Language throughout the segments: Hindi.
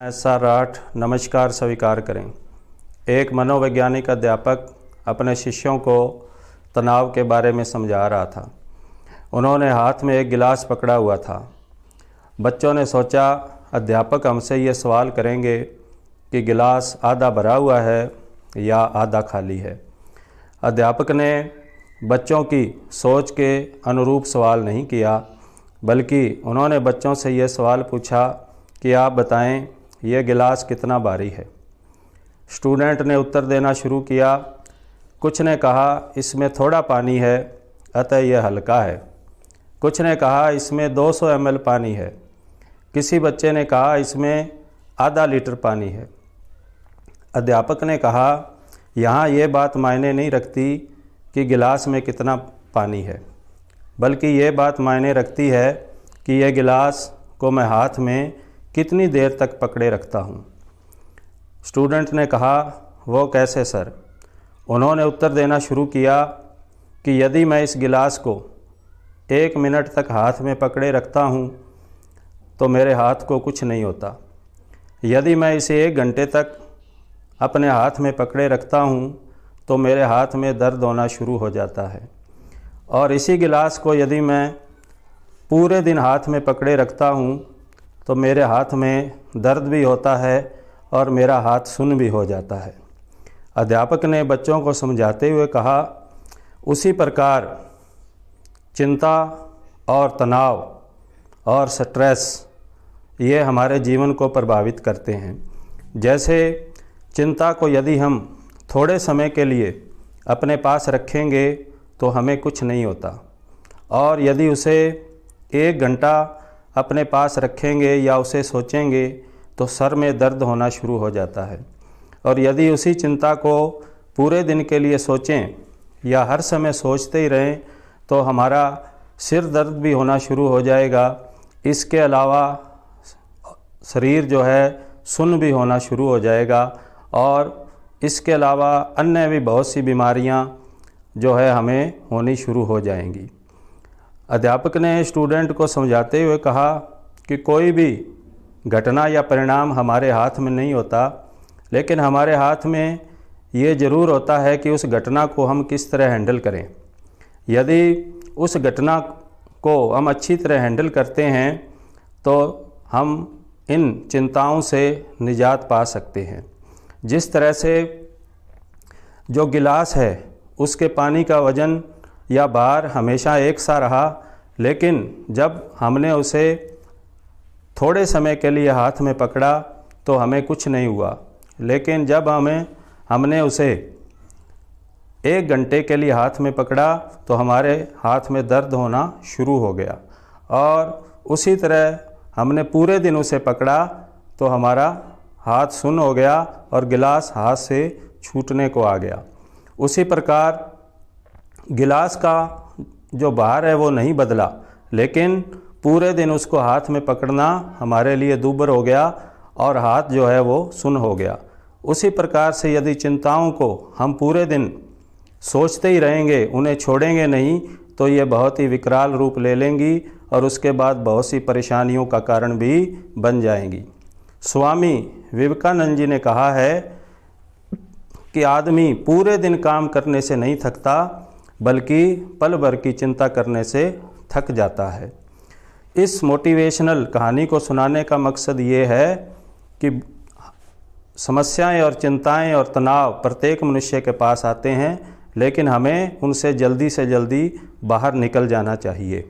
ऐसा राठ नमस्कार स्वीकार करें। एक मनोवैज्ञानिक अध्यापक अपने शिष्यों को तनाव के बारे में समझा रहा था। उन्होंने हाथ में एक गिलास पकड़ा हुआ था। बच्चों ने सोचा अध्यापक हमसे ये सवाल करेंगे कि गिलास आधा भरा हुआ है या आधा खाली है। अध्यापक ने बच्चों की सोच के अनुरूप सवाल नहीं किया, बल्कि उन्होंने बच्चों से ये सवाल पूछा कि आप बताएं ये गिलास कितना भारी है। स्टूडेंट ने उत्तर देना शुरू किया। कुछ ने कहा इसमें थोड़ा पानी है अतः यह हल्का है। कुछ ने कहा इसमें 200 ml पानी है। किसी बच्चे ने कहा इसमें आधा लीटर पानी है। अध्यापक ने कहा यहाँ ये बात मायने नहीं रखती कि गिलास में कितना पानी है, बल्कि ये बात मायने रखती है कि यह गिलास को मैं हाथ में कितनी देर तक पकड़े रखता हूँ। स्टूडेंट ने कहा वो कैसे सर? उन्होंने उत्तर देना शुरू किया कि यदि मैं इस गिलास को 1 मिनट तक हाथ में पकड़े रखता हूँ तो मेरे हाथ को कुछ नहीं होता। यदि मैं इसे 1 घंटे तक अपने हाथ में पकड़े रखता हूँ तो मेरे हाथ में दर्द होना शुरू हो जाता है। और इसी गिलास को यदि मैं पूरे दिन हाथ में पकड़े रखता हूँ तो मेरे हाथ में दर्द भी होता है और मेरा हाथ सुन्न भी हो जाता है। अध्यापक ने बच्चों को समझाते हुए कहा उसी प्रकार चिंता और तनाव और स्ट्रेस ये हमारे जीवन को प्रभावित करते हैं। जैसे चिंता को यदि हम थोड़े समय के लिए अपने पास रखेंगे तो हमें कुछ नहीं होता, और यदि उसे 1 घंटा अपने पास रखेंगे या उसे सोचेंगे तो सर में दर्द होना शुरू हो जाता है। और यदि उसी चिंता को पूरे दिन के लिए सोचें या हर समय सोचते ही रहें तो हमारा सिर दर्द भी होना शुरू हो जाएगा। इसके अलावा शरीर जो है सुन्न भी होना शुरू हो जाएगा, और इसके अलावा अन्य भी बहुत सी बीमारियां जो है हमें होनी शुरू हो जाएंगी। अध्यापक ने स्टूडेंट को समझाते हुए कहा कि कोई भी घटना या परिणाम हमारे हाथ में नहीं होता, लेकिन हमारे हाथ में ये ज़रूर होता है कि उस घटना को हम किस तरह हैंडल करें। यदि उस घटना को हम अच्छी तरह हैंडल करते हैं तो हम इन चिंताओं से निजात पा सकते हैं। जिस तरह से जो गिलास है उसके पानी का वज़न या भार हमेशा एक सा रहा, लेकिन जब हमने उसे थोड़े समय के लिए हाथ में पकड़ा तो हमें कुछ नहीं हुआ, लेकिन जब हमने उसे 1 घंटे के लिए हाथ में पकड़ा तो हमारे हाथ में दर्द होना शुरू हो गया। और उसी तरह हमने पूरे दिन उसे पकड़ा तो हमारा हाथ सुन्न हो गया और गिलास हाथ से छूटने को आ गया। उसी प्रकार गिलास का जो भार है वो नहीं बदला, लेकिन पूरे दिन उसको हाथ में पकड़ना हमारे लिए दूभर हो गया और हाथ जो है वो सुन्न हो गया। उसी प्रकार से यदि चिंताओं को हम पूरे दिन सोचते ही रहेंगे, उन्हें छोड़ेंगे नहीं, तो ये बहुत ही विकराल रूप ले लेंगी और उसके बाद बहुत सी परेशानियों का कारण भी बन जाएंगी। स्वामी विवेकानंद जी ने कहा है कि आदमी पूरे दिन काम करने से नहीं थकता, बल्कि पल भर की चिंता करने से थक जाता है। इस मोटिवेशनल कहानी को सुनाने का मकसद ये है कि समस्याएं और चिंताएं और तनाव प्रत्येक मनुष्य के पास आते हैं, लेकिन हमें उनसे जल्दी से जल्दी बाहर निकल जाना चाहिए।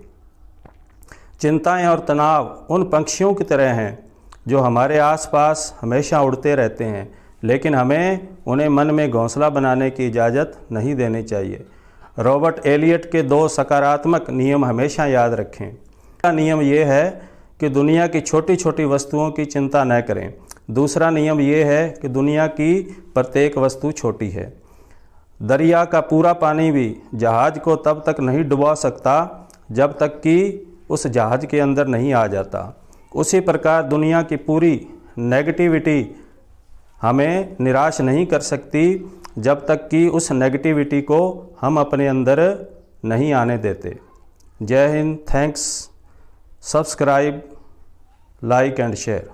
चिंताएं और तनाव उन पंछियों की तरह हैं जो हमारे आसपास हमेशा उड़ते रहते हैं, लेकिन हमें उन्हें मन में घोंसला बनाने की इजाज़त नहीं देनी चाहिए। रॉबर्ट एलियट के 2 सकारात्मक नियम हमेशा याद रखें। पहला नियम ये है कि दुनिया की छोटी छोटी वस्तुओं की चिंता न करें। दूसरा नियम ये है कि दुनिया की प्रत्येक वस्तु छोटी है। दरिया का पूरा पानी भी जहाज़ को तब तक नहीं डुबा सकता जब तक कि उस जहाज़ के अंदर नहीं आ जाता। उसी प्रकार दुनिया की पूरी नेगेटिविटी हमें निराश नहीं कर सकती जब तक कि उस नेगेटिविटी को हम अपने अंदर नहीं आने देते। जय Hind. Thanks. Subscribe, like and share.